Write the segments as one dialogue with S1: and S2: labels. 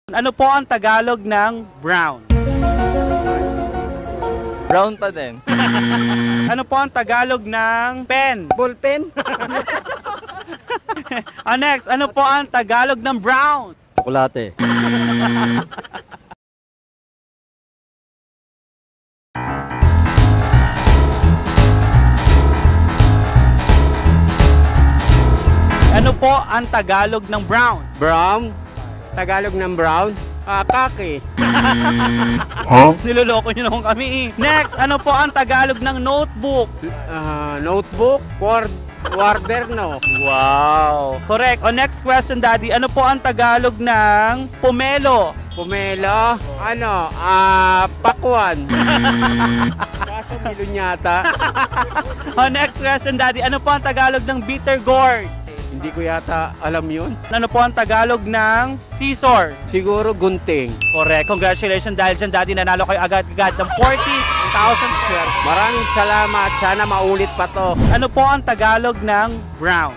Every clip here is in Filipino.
S1: Ano po ang Tagalog ng brown?
S2: Brown pa din.
S1: Ano po ang Tagalog ng pen?
S3: Ballpen?
S1: Next, ano po ang Tagalog ng brown?
S2: Chocolate.
S1: Ano po ang Tagalog ng brown?
S3: Brown? Tagalog ng brown? Kaki.
S1: Niloloko nyo naman kami. Next, ano po ang Tagalog ng notebook?
S3: Notebook? Quaderno.
S1: Wow! Correct. O next question, Daddy. Ano po ang Tagalog ng pomelo?
S3: Pomelo? Pakwan. Kaso milon yata.
S1: O next question, Daddy. Ano po ang Tagalog ng bitter gourd?
S3: Hindi ko yata alam yun.
S1: Ano po ang Tagalog ng scissors?
S3: Siguro gunting.
S1: Correct. Congratulations dahil dyan, Daddy. Nanalo kayo agad-agad ng 40,000 square.
S3: Maraming salamat. Sana maulit pa to.
S1: Ano po ang Tagalog ng brown?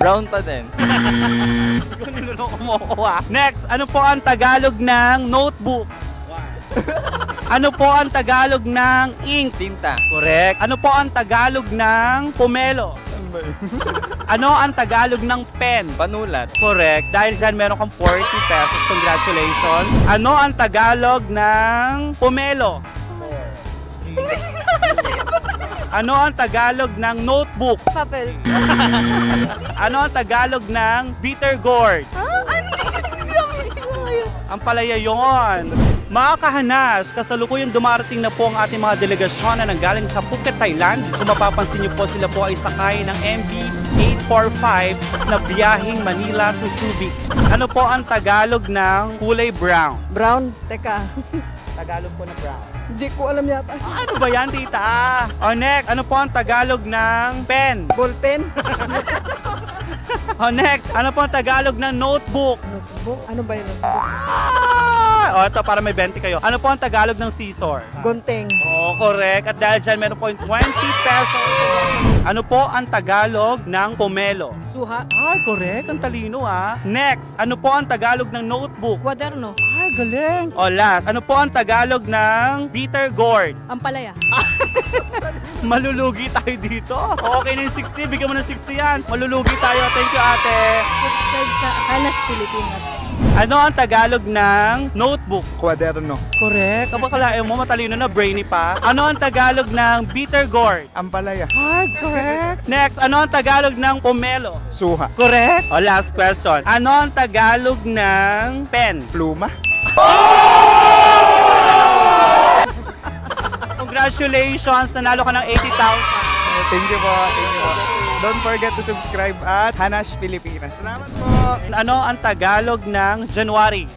S2: Brown pa din.
S1: Niloloko mo ko ah. Next, ano po ang Tagalog ng notebook? Ano po ang Tagalog ng ink?
S2: Tinta.
S1: Correct. Ano po ang Tagalog ng pomelo? Ano ang Tagalog ng pen?
S2: Panulat.
S1: Correct. Dahil dyan, meron kang 40 pesos. Congratulations. Ano ang Tagalog ng pomelo? Ano ang Tagalog ng notebook?
S4: Papel.
S1: Ano ang Tagalog ng bitter gourd? Ang palaya yon. Mga kahanas, kasalukuyang dumarating na po ang ating mga delegasyon na nanggaling sa Phuket, Thailand. Kung mapapansin niyo po, sila po ay sakay ng MB-845 na biyaheng Manila to Subic. Ano po ang Tagalog ng kulay brown?
S3: Brown? Teka.
S1: Tagalog po na brown.
S3: Hindi ko alam yata.
S1: Ano ba yan, tita? O next, ano po ang Tagalog ng pen?
S3: Ballpen?
S1: O next, ano po ang Tagalog ng notebook?
S3: Notebook? Ano ba yun?
S1: O ito, para may 20 kayo. Ano po ang Tagalog ng scissor?
S3: Gunting.
S1: Oo, correct. At dahil dyan, meron po yung 20 pesos. Ano po ang Tagalog ng pomelo?
S3: Suha.
S1: Ay, correct. Ang talino ah. Next, ano po ang Tagalog ng notebook?
S4: Quaderno.
S1: Ay, galing. O last, ano po ang Tagalog ng bitter gourd?
S4: Ampalaya.
S1: Malulugi tayo dito. Okay na yung 60. Bigyan mo ng 60 yan. Malulugi tayo. Thank you, ate.
S4: Subscribe sa Hanas Pilipinas.
S1: Ano ang Tagalog ng notebook?
S5: Quaderno.
S1: Correct. Kabakalain mo, matalino na, brainy pa. Ano ang Tagalog ng bitter gourd?
S5: Ampalaya.
S1: Ay, correct. Next, ano ang Tagalog ng pomelo?
S5: Suha.
S1: Correct. O, last question. Ano ang Tagalog ng pen?
S5: Pluma.
S1: Congratulations! Nanalo ka ng 80,000.
S5: Thank you po. Thank you po. Don't forget to subscribe at Hanash Pilipinas. Salamat po.
S1: Ano ang Tagalog ng January?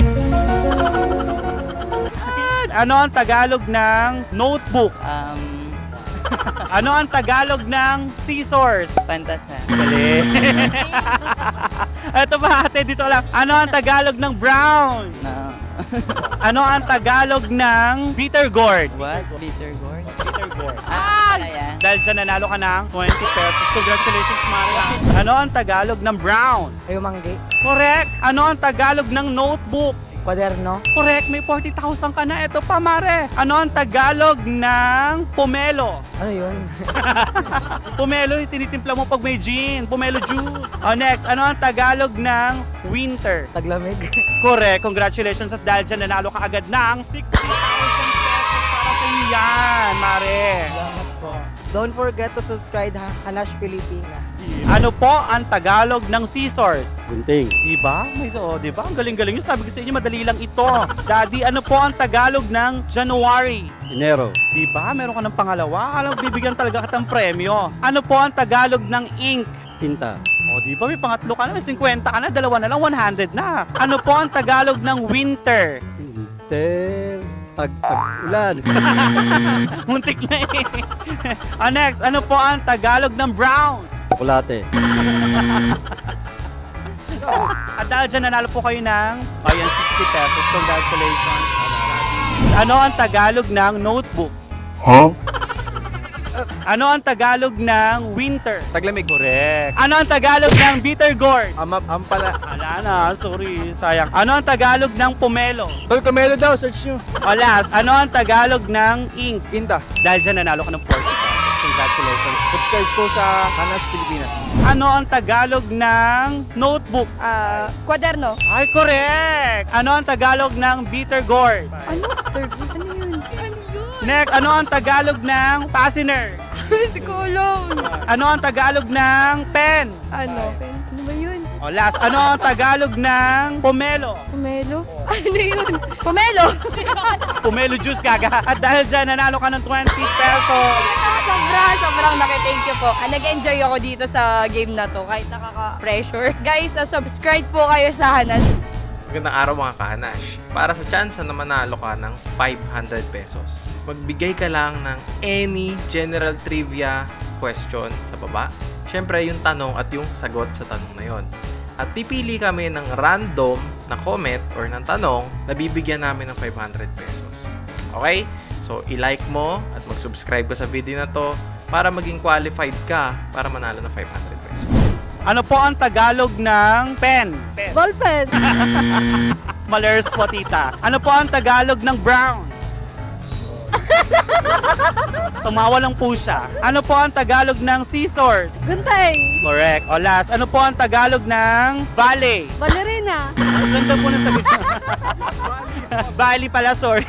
S1: Ano ang Tagalog ng notebook? Ano ang Tagalog ng scissors?
S2: Pantasa.
S1: Galing. Ito ba ate, dito lang. Ano ang Tagalog ng brown?
S2: No.
S1: Ano ang Tagalog ng bitter gourd?
S2: What? Bitter gourd?
S1: Bitter gourd.
S2: Ayan.
S1: Dahil dyan nanalo ka ng 20 pesos. Congratulations, Maria. Ano ang Tagalog ng brown?
S3: Ayumanggi.
S1: Correct. Ano ang Tagalog ng notebook?
S3: Quaderno.
S1: Correct. May 40,000 ka na. Ito pa, Mare. Ano ang Tagalog ng pomelo?
S3: Ano yun?
S1: Pomelo, tinitimpla mo pag may gin. Pomelo juice. Next, ano ang Tagalog ng winter?
S3: Taglamig.
S1: Correct. Congratulations. At dahil dyan, nanalo ka agad ng 60,000 pesos para sa iyo yan, Mare.
S3: Salamat po. Don't forget to subscribe Hanash Pilipinas.
S1: Ano po ang Tagalog ng scissors?
S2: Gunting.
S1: Diba? Diba? Ang galing-galing yun. Sabi ko sa inyo, madali lang ito. Daddy, ano po ang Tagalog ng January?
S2: Enero.
S1: Diba? Meron ka ng pangalawa. Alam, bibigyan talaga kitang premyo. Ano po ang Tagalog ng ink?
S2: Tinta.
S1: O, diba? May pangatlo ka na. May 50 ka na. Dalawa na lang. 100 na. Ano po ang Tagalog ng winter?
S2: Tag-ulan.
S1: Muntik na eh. Next, ano po ang Tagalog ng brown?
S2: Chocolate.
S1: At dahil dyan, nanalo po kayo ng 60 pesos. Congratulations. Ano ang Tagalog ng notebook?
S5: Huh?
S1: Ano ang Tagalog ng winter?
S5: Taglamig.
S1: Correct. Ano ang Tagalog ng bitter gourd?
S5: Ampala.
S1: Wala na, sorry, sayang. Ano ang Tagalog ng pomelo?
S5: Tol, Camelo daw, search nyo.
S1: O last, ano ang Tagalog ng ink?
S5: Inta.
S1: Dahil dyan nanalo ka ng 40 pesos. Congratulations.
S5: Subscribe po sa Hanash Pilipinas.
S1: Ano ang Tagalog ng notebook?
S4: Kwaderno.
S1: Ay, correct! Ano ang Tagalog ng bitter gourd?
S4: Ano? Third one? Ano yun? Ano yun?
S1: Next, ano ang Tagalog ng fastener?
S4: Hindi ko alam.
S1: Ano ang Tagalog ng pen?
S4: Ano? Ano ba yun?
S1: O last, ano ang Tagalog ng pomelo?
S4: Pomelo? Ano yun? Pomelo!
S1: Pomelo juice, gaga. At dahil dyan, nanalo ka ng 20 pesos.
S4: Sobrang naki-thank you po. Nag-enjoy ako dito sa game na to kahit nakaka-pressure. Guys, subscribe po kayo sa Hanash.
S6: Magandang araw mga kahanash. Para sa chance na manalo ka ng 500 pesos, magbigay ka lang ng any general trivia question sa baba. Siyempre, yung tanong at yung sagot sa tanong na yon. At pipili kami ng random na comment or ng tanong na bibigyan namin ng 500 pesos. Okay? So, i-like mo at mag-subscribe ka sa video na to para maging qualified ka para manalo ng 500 pesos.
S1: Ano po ang Tagalog ng pen?
S4: Ballpen!
S1: Malers po, tita. Ano po ang Tagalog ng brown? Tumawa lang po siya. Ano po ang Tagalog ng scissors?
S4: Guntay!
S1: Correct. O last, ano po ang Tagalog ng valley?
S4: Ballerina!
S1: Ang ganda po na sabi niya. Valley pala, sorry.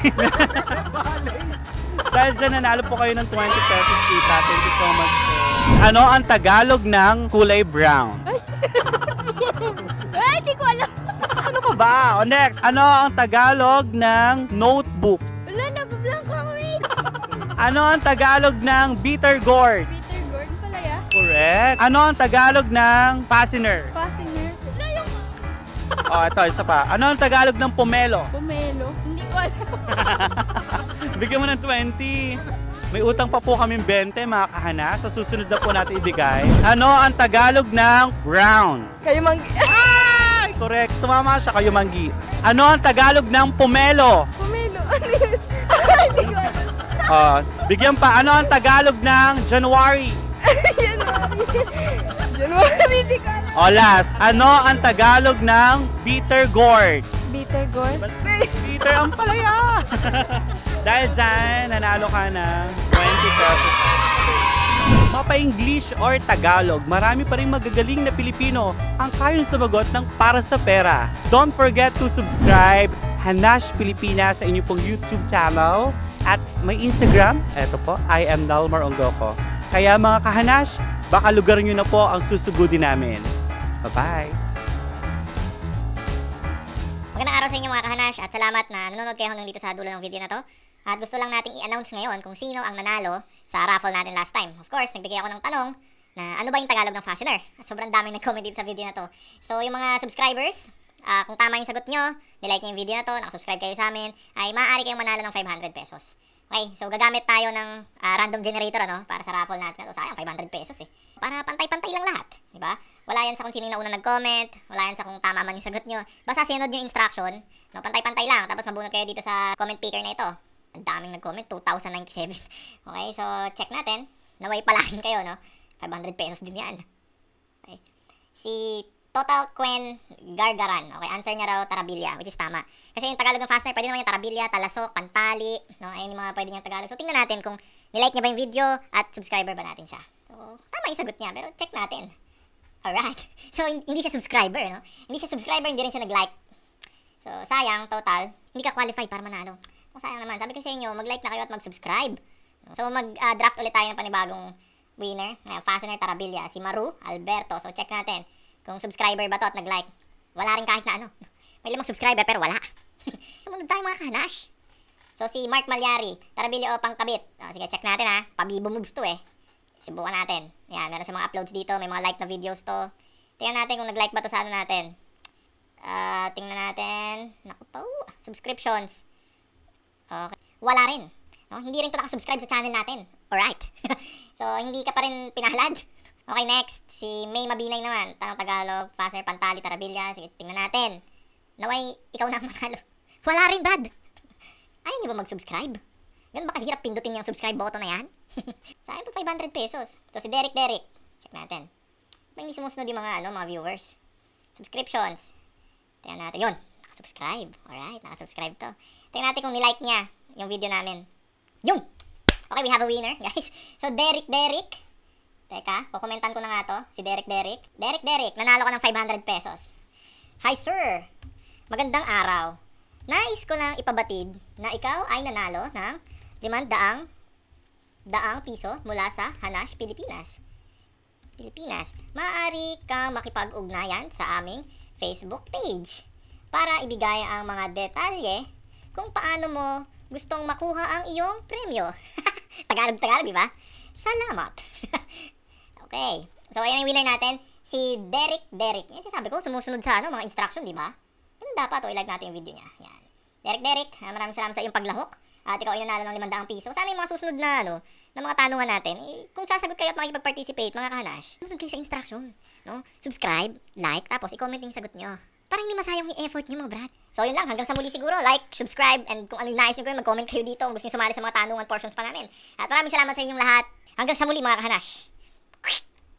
S1: Dahil dyan, nanalo po kayo ng 20 pesos, tita. Thank you so much po. Ano ang Tagalog ng kulay brown?
S4: Ay, di ko alam!
S1: Ano ka ba? O next, ano ang Tagalog ng notebook?
S4: Wala na, bablang ko eh!
S1: Ano ang Tagalog ng bitter gourd?
S4: Peter Gordon pala ya?
S1: Correct. Ano ang Tagalog ng fastener?
S4: Fastener? Wala yung
S1: O, ito, isa pa. Ano ang Tagalog ng pomelo?
S4: pomelo. Hindi ko alam.
S1: Bigyan mo ng 20. May utang pa po kaming 20, mga kahana. Sa susunod na po natin ibigay. Ano ang Tagalog ng brown?
S4: Kayo mang...
S1: Ay, correct. Tumama siya, kayo manggi. Ano ang Tagalog ng pomelo?
S4: Pomelo. Ano yun? Hindi ko alam.
S1: Bigyan pa. Ano ang Tagalog ng January?
S4: January, hindi ko alam.
S1: O last, ano ang Tagalog ng bitter gourd?
S4: Bitter gourd?
S1: Peter ang palaya! Dahil dyan, nanalo ka ng 20 pesos. Mapa-English or Tagalog, marami pa rin magagaling na Pilipino ang kayang sumagot ng para sa pera. Don't forget to subscribe Hanash Pilipinas sa inyong pong YouTube channel at may Instagram. Eto po, I am Nalmar Ongoko. Kaya mga kahanash, baka lugar nyo na po ang susugudin namin. Bye-bye!
S7: Magandang araw sa inyo mga kahanash at salamat na nanonood kayo hanggang dito sa dulo ng video na to. At gusto lang nating i-announce ngayon kung sino ang nanalo sa raffle natin last time. Of course, nagbigay ako ng tanong na ano ba yung Tagalog ng fastener? At sobrang daming nag-comment dito sa video na to. So yung mga subscribers, kung tama yung sagot nyo, nilike nyo yung video na to, nakasubscribe kayo sa amin, ay maaari kayong manalo ng 500 pesos. Okay, so gagamit tayo ng random generator para sa raffle natin na to. Sayang, 500 pesos eh. Para pantay-pantay lang lahat, di ba? Wala yan sa kung sino yung nauna nag-comment, wala yan sa kung tama man yung sagot nyo. Basta sinunod nyo yung instruction, no, pantay-pantay lang, tapos mabunod kayo dito sa comment picker na ito. Ang daming nag-comment, 2,097. Okay, so check natin. Naway palakin kayo, no? 500 pesos din yan. Okay. Si Total Quen Gargaran. Okay, answer niya raw Tarabilia, which is tama. Kasi yung Tagalog ng fastener, pwede naman yung Tarabilia, Talasok, Pantali, no? Ayun yung mga pwede niyang Tagalog. So tingnan natin kung nilike niya ba yung video at subscriber ba natin siya. So, tama yung sagot niya, pero check natin. Alright. So, hindi siya subscriber, no? Hindi siya subscriber, hindi rin siya nag-like. So, sayang, total. Hindi ka qualified para manalo. So, sayang naman. Sabi ko sa inyo, mag-like na kayo at mag-subscribe. So, mag-draft ulit tayo ng panibagong winner. Fastener Tarabilia, si Maru Alberto. So, check natin kung subscriber ba to at nag-like. Wala rin kahit na ano. May 5 subscriber pero wala. Sumunod tayo mga kahanash. So, si Mark Malyari, Tarabilia o Pangkabit. Sige, check natin ha. Pabibo moves to eh. Subukan natin. Yan, meron siya mga uploads dito. May mga like na videos to. Tingnan natin kung nag-like ba to sa ano natin. Tingnan natin. Naku po. Subscriptions. Okay. Wala rin. No? Hindi rin to nakasubscribe sa channel natin. Alright. So, hindi ka pa rin pinahalad. Okay, next. Si May Mabinay naman. Tanong Tagalog, Fastener, Pantali, Tarabilia. Sige, tingnan natin. Naway, ikaw na ang manalo. Wala rin, Brad. Ayaw niyo ba mag-subscribe? Ganun ba kahirap pindutin yung subscribe button na yan? Sa akin po 500 pesos. Ito si Derek. Check natin. Ba hindi sumusunod yung mga viewers. Subscriptions. Tingnan natin. Yun. Nakasubscribe. Alright, nakasubscribe to. Tingnan natin kung nilike niya yung video namin. Yun! Okay, we have a winner, guys. So, Derek. Teka, kukomentan ko na nga to. Si Derek. Derek, nanalo ka ng 500 pesos. Hi, sir! Magandang araw. Nais ko lang ipabatid na ikaw ay nanalo ng 500 piso mula sa Hanash, Pilipinas. Maaari kang makipag-ugnayan sa aming Facebook page para ibigay ang mga detalye kung paano mo gustong makuha ang iyong premyo. Tagalog, di ba? Salamat. Okay. So, ayan yung winner natin, si Derek. Yan sinasabi ko, sumusunod sa mga instruction, di ba? Ganun dapat, i-like natin yung video niya. Yan. Derek, maraming salamat sa iyong paglahok. At ikaw ay nanalo ng 500 piso. Sana yung mga susunod na, na mga tanungan natin, kung sasagot kayo at makikipag-participate, mga kahanash, sunod kayo sa instruction. No? Subscribe, like, tapos i-comment yung sagot nyo. Para hindi masayang yung effort nyo, mga brad. So, yun lang. Hanggang sa muli siguro. Like, subscribe, and kung ano yung nais nyo gawin, mag-comment kayo dito kung gusto nyo sumali sa mga tanungan portions pa namin. At maraming salamat sa inyong lahat. Hanggang sa muli, mga kahanash.